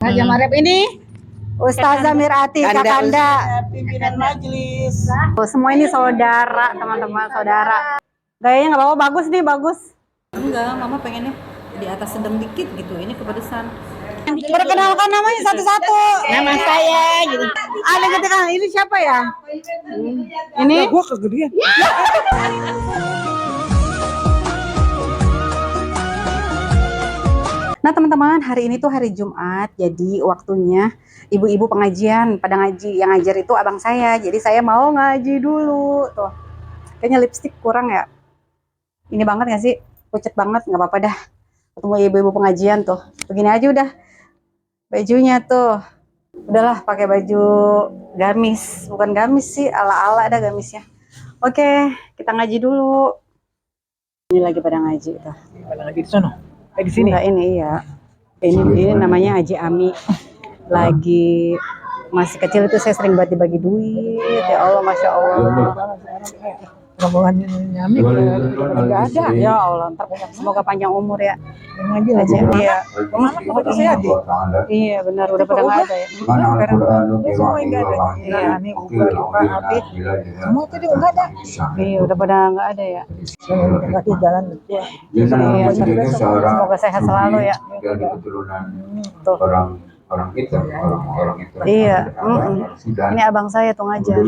Haja Marep ini Ustazah Mirati Kakanda, pimpinan majelis. semua ini saudara, teman-teman saudara. Gayanya nggak apa-apa, bagus nih, bagus. Enggak, mama pengennya di atas sedang dikit gitu, ini kepedesan. Perkenalkan namanya satu-satu. Nama saya gitu. Ada ketika ini siapa ya? Ini Gua kegedean. Nah teman-teman, hari ini tuh hari Jumat, jadi waktunya ibu-ibu pengajian pada ngaji. Yang ngajar itu abang saya, jadi saya mau ngaji dulu. Tuh, kayaknya lipstik kurang ya. Ini banget gak sih? Pucet banget, nggak apa-apa dah. Ketemu ibu-ibu pengajian tuh, begini aja udah. Bajunya tuh, udahlah pakai baju gamis, bukan gamis sih, ala-ala ada gamisnya. Oke, kita ngaji dulu. Ini lagi pada ngaji tuh. Pada lagi di sono. Di sini. Enggak, ini ya. Ini namanya Haji Ami. Lagi masih kecil itu saya sering buat dibagi duit. Ya Allah, Masya Allah. Rombongan Nyami nggak ada. Ya Allah, ntar semoga panjang umur ya. Ngaji Haji Ami. Iya. Mama saya aja. Iya benar, udah pada nggak ada ya. Semua nggak ada. Iya, ini Pak Habib. Semua tadi nggak ada. Iya, udah pada nggak ada ya. Kaki jalan berdua. Iya, semoga sehat selalu ya. Dari keturunan Tuh. orang kita, orang itu. Iya. Ini abang saya tuh ngajar.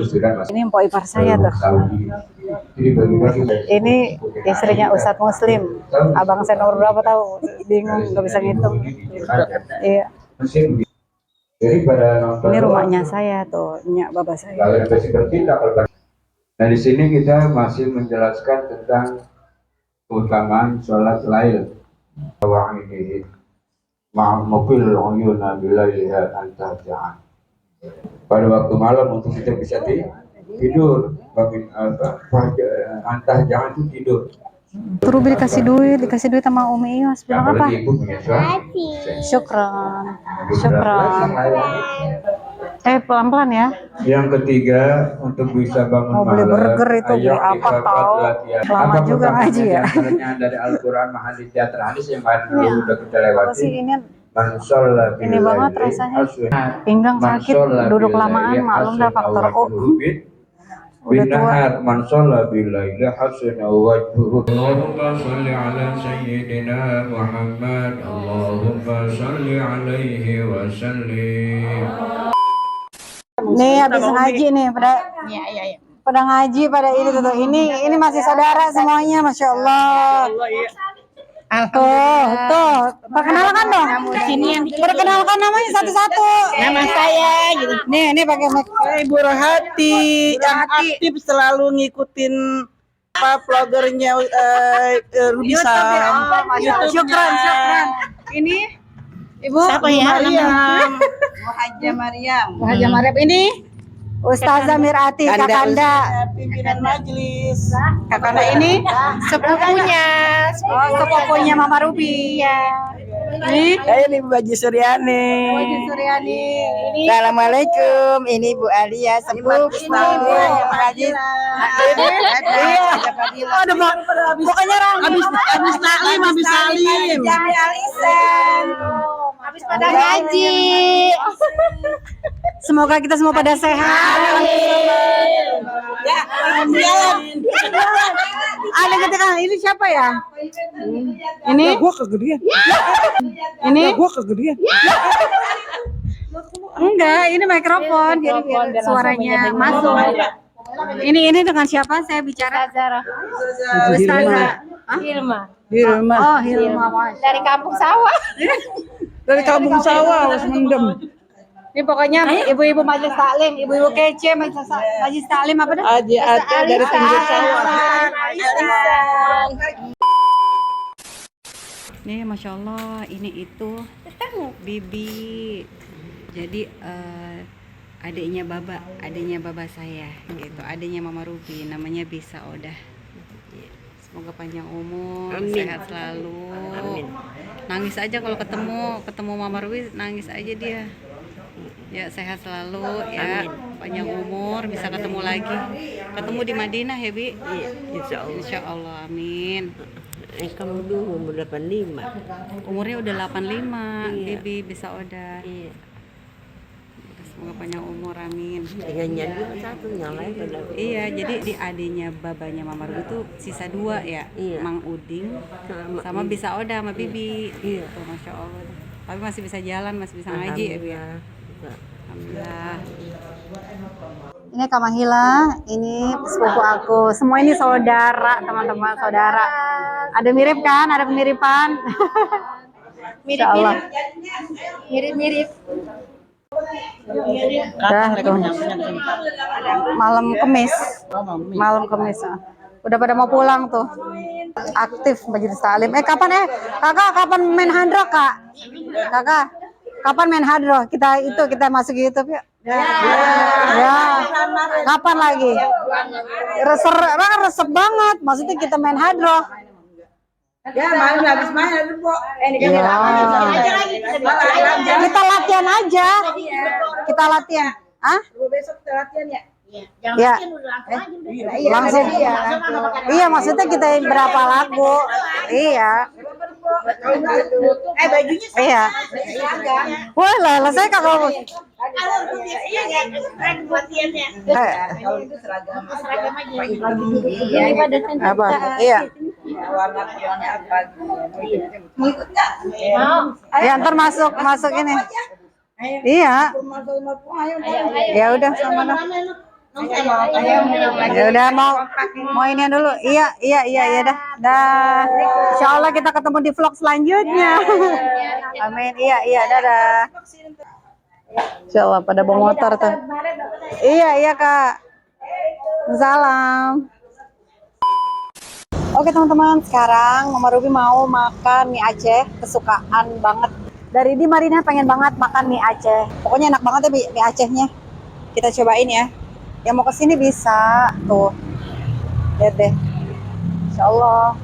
Ini mpok ipar saya tuh. Ini istrinya Ustadz Muslim. Abang saya nomor berapa tahu? Bingung, nggak bisa ngitung. Iya. Jadi pada Ini rumahnya saya tuh, nyak bapak saya. Nah di sini kita masih menjelaskan tentang keutamaan sholat lail. Ma'amukil uyuna bilayliha antajahan. Pada waktu malam untuk kita bisa tidur, antah jangan itu tidur. Ruby dikasih duit sama Umi Ios. Bilang apa? Apalagi ibu punya suami. Syukran, syukran. Pelan-pelan ya. Yang ketiga untuk bisa bangun Mau beli malam. burger itu, beli ayo apa kita tahu. latihan. Lama Apa juga pertamanya ngaji ya. diantaranya dari Al-Quran, hadis, teater hadis yang dulu udah kita Apa lewati. sih ini? Man sholla Ini bil banget laili rasanya. hasuna. Pinggang Man sakit, sholla duduk bil lamaan, laili maklum dah hasuna faktor O. wajhuhu Udah tua. Binahar man sholla bil laili hasuna wajhuhu. Allahumma sholli ala sayyidina Muhammad. Allahumma sholli alaihi wa sallim. Nih habis ngaji nih pada ngaji pada ini tuh. Ini masih saudara semuanya, Masya Allah. Tuh, perkenalkan dong. Perkenalkan namanya satu-satu. Nama saya gitu. Nih pakai mic. Ibu Rohati yang aktif selalu ngikutin vlogernya Ruby Sam. Syukran. Ini Ibu Siapa ya? Haja Marep ini Ustazah Mirati Kakanda, Pimpinan majelis. Kakanda ini sepupunya Mama Ruby. Ini Saya Ibu Baji Suryani. Suryani. Ini Assalamualaikum, ini Bu Alia sepupu Haji. Iya. Ada pokoknya habis Salim. Habis pada ngaji. Semoga kita semua pada sehat. Ya, jalan. Ada ketika ini siapa ya? Ini Gua kegedean. ini Gua kegedean. enggak, ini mikrofon jadi biar suaranya masuk. Ini dengan siapa saya bicara? Ustazah. Hilma. Oh, Hilma. Dari kampung sawah. Dari kampung sawah harus mendem. Ini pokoknya ibu-ibu majelis taklim, ibu-ibu kece majelis taklim apa dah? Aji Ate dari pinggir sawah. Nih, Masya Allah, ini itu Bibi. Jadi adiknya baba saya gitu, adiknya Mama Ruby, namanya Bisa Odah. Semoga panjang umur, sehat selalu. Amin. Nangis aja kalau ketemu Mama Ruby, nangis aja dia. Ya sehat selalu ya. Amin. Panjang umur, bisa ketemu lagi. Ketemu di Madinah ya Bi? Iya, insya Allah. Amin. Kamu dulu umur 85. Umurnya udah 85, Iya. Bibi bisa udah. Iya. Semoga panjang umur, amin. Nyanyian juga satu, yang lain pada. Iya, jadi di adenya babanya Mama Ruby tuh sisa 2 ya, Iya. Mang Uding sama bisa Oda sama Bibi. Iya. Tuh, Masya Allah. Tapi masih bisa jalan, masih bisa ngaji ya, Bi. Alhamdulillah. Alhamdulillah. Ini Kak Mahila, ini sepupu aku. Semua ini saudara, teman-teman, saudara. Ada mirip kan? Ada kemiripan. Mirip-mirip. Mirip-mirip. Malam Kemis. Malam Kemis. Udah pada mau pulang tuh. Aktif majelis taklim. Kapan Kakak kapan main hadroh, Kak? Kakak, kapan main hadroh? Kita masuk YouTube yuk. Ya. Kapan lagi? Resep banget. Maksudnya kita main hadroh. Ya, main habis main ada kok. Kita latihan aja. Kita latihan. Hah? Besok kita latihan ya. Ya. Langsung. Iya, maksudnya kita berapa lagu? Iya. Bajunya Iya. Wah, lah saya kalau apa? Iya. warna-warna apa gitu. Mau ikut enggak? Ya, ntar masuk ini. Iya. Ya udah sama dong. Ya udah mau ini dulu. Iya dah. Dah. Insyaallah kita ketemu di vlog selanjutnya. Amin. Iya, dadah. Insyaallah pada bawa motor tuh. Iya Kak. Salam. Oke teman-teman, sekarang Mama Ruby mau makan mie Aceh kesukaan banget. Dari di Marina pengen banget makan mie Aceh. Pokoknya enak banget ya mie Acehnya. Kita cobain ya. Yang mau kesini bisa tuh. Lihat deh. Insyaallah.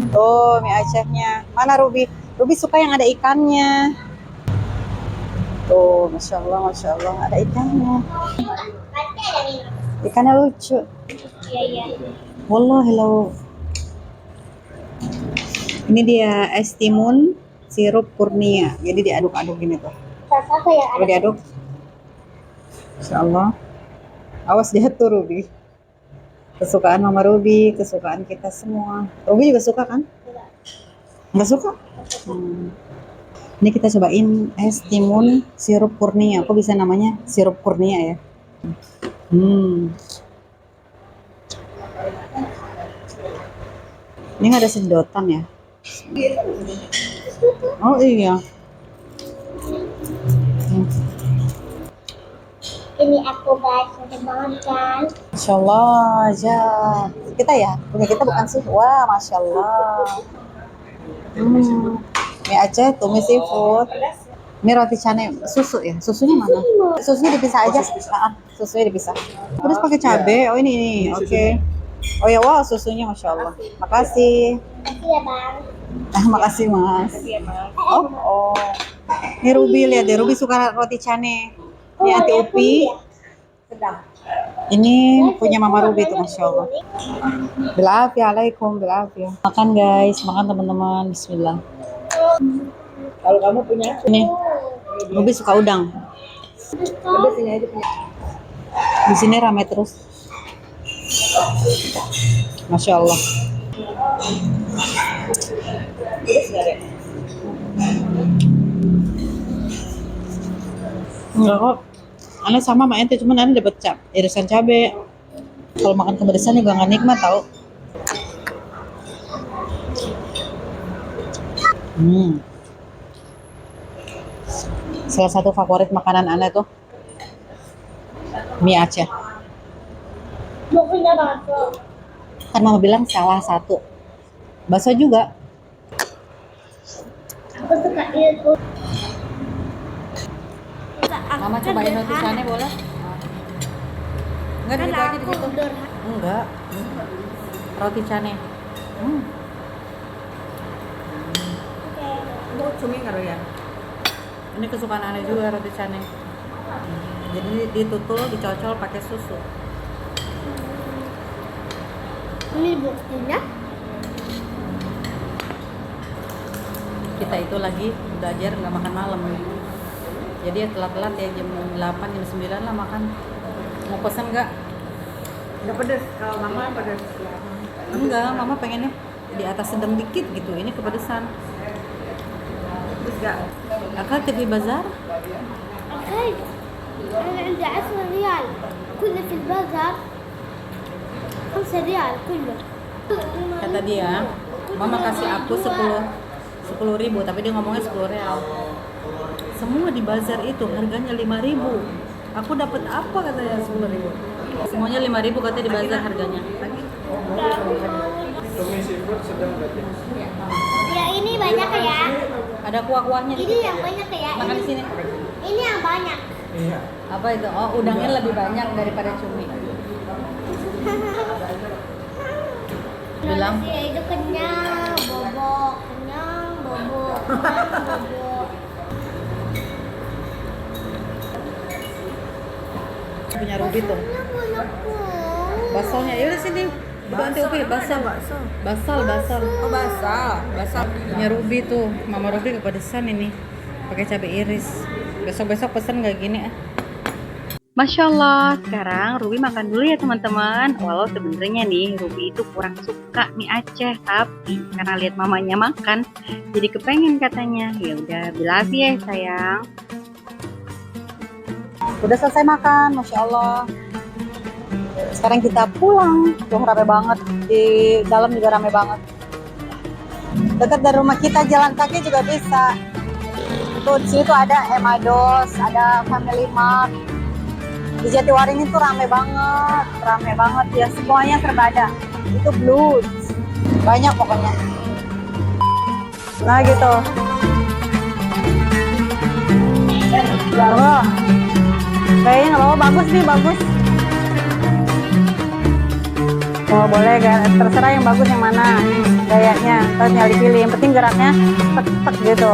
Tuh mie Acehnya. Mana Ruby? Ruby suka yang ada ikannya. Tuh, masya Allah ada ikannya. Ikannya lucu. Wallahi lau. Ini dia es timun sirup kurnia. Jadi diaduk-aduk gini tuh. Coba diaduk. Insyaallah. Awas jatuh Ruby. Kesukaan Mama Ruby, kesukaan kita semua. Ruby juga suka kan? Enggak suka? Ini kita cobain es timun sirup kurnia. Kok bisa namanya sirup kurnia ya? Ini nggak ada sedotan ya? Oh iya. Ini aku guys, udah banget kan? Masya Allah aja. Kita ya? Punya kita bukan sih? Wah, Masya Allah. Mie Aceh, tumis seafood. Ini roti canai, susu ya? Susunya mana? Susunya dipisah aja. Susunya dipisah. Terus pakai cabai. Oh ini. Oke. Oh ya, wow, susunya Masya Allah. Makasih. Makasih ya bang. Makasih Mas. Oh. Ini Ruby, lihat deh. Ruby suka roti canai. Ini anti upi. Ini punya Mama Ruby tuh, Masya Allah. Bilafia, alaikum, bilafia. Makan guys, makan teman-teman. Bismillah. Kalau kamu punya Ini, Ruby suka udang. Di sini ramai terus. Masya Allah. Enggak kok. Aneh sama ente, cuman aneh dapat irisan cabai. Kalau makan kepedesan juga nggak nikmat tau. Salah satu favorit makanan aneh tuh mie Aceh. Mau punya bakso. Kan Mama bilang salah satu. Bakso juga. Aku suka itu. Mama cobain roti canai boleh? Enggak, di situ aja di situ. Enggak. Roti canai. Cumi karo ya. Ini kesukaan aneh juga roti canai. Jadi ditutul, dicocol pakai susu. Ini buktinya. kita itu lagi belajar nggak makan malam. Jadi ya telat-telat ya jam 8 jam 9 lah makan. Mau pesan nggak? Nggak pedes. Kalau mama pedes. Enggak, mama pengennya di atas sedang dikit gitu. Ini kepedesan. Terus nggak? Akal TV Bazar? أخي أنا عندي 10 ريال كله في البازار 5 ريال كله. Kata dia, mama kasih aku 10.000, tapi dia ngomongnya 10 real. Semua di bazar itu harganya 5.000. Aku dapat apa katanya 10.000? Semuanya 5.000 katanya di bazar harganya. Ya ini banyak ya. Ada kuah-kuahnya Ini dikit. yang banyak ya. Makan di sini. Ini yang banyak. Apa itu? Oh, udangnya lebih banyak daripada cumi. Bilang. Nasi itu kenyang, bobok, kenyang, bobok, kenyang, bobok. Punya Ruby tuh. Rasanya banyak banget. Basalnya, yaudah sini. Bantu Upi, basal. Basal. Oh basah. Punya Ruby tuh. Mama Ruby kepedesan ini. Pakai cabai iris. Besok-besok pesen nggak gini ah. Masya Allah, sekarang Ruby makan dulu ya teman-teman. Walau sebenarnya nih Ruby itu kurang suka mie Aceh, tapi karena lihat mamanya makan, jadi kepengen katanya. Ya udah, bilang ya sayang. Udah selesai makan, Masya Allah. Sekarang kita pulang. Tuh rame banget, di dalam juga rame banget. Dekat dari rumah kita jalan kaki juga bisa. Tuh di sini tuh ada Emados, ada Family Mart. Di Jatiwaringin tuh rame banget ya, semuanya serba ada. Itu Blues, banyak pokoknya. Nah gitu. Oh, kayaknya nggak apa-apa, bagus nih, bagus. Oh boleh, terserah yang bagus yang mana gayanya, tinggal dipilih. Yang penting geraknya tek-tek gitu.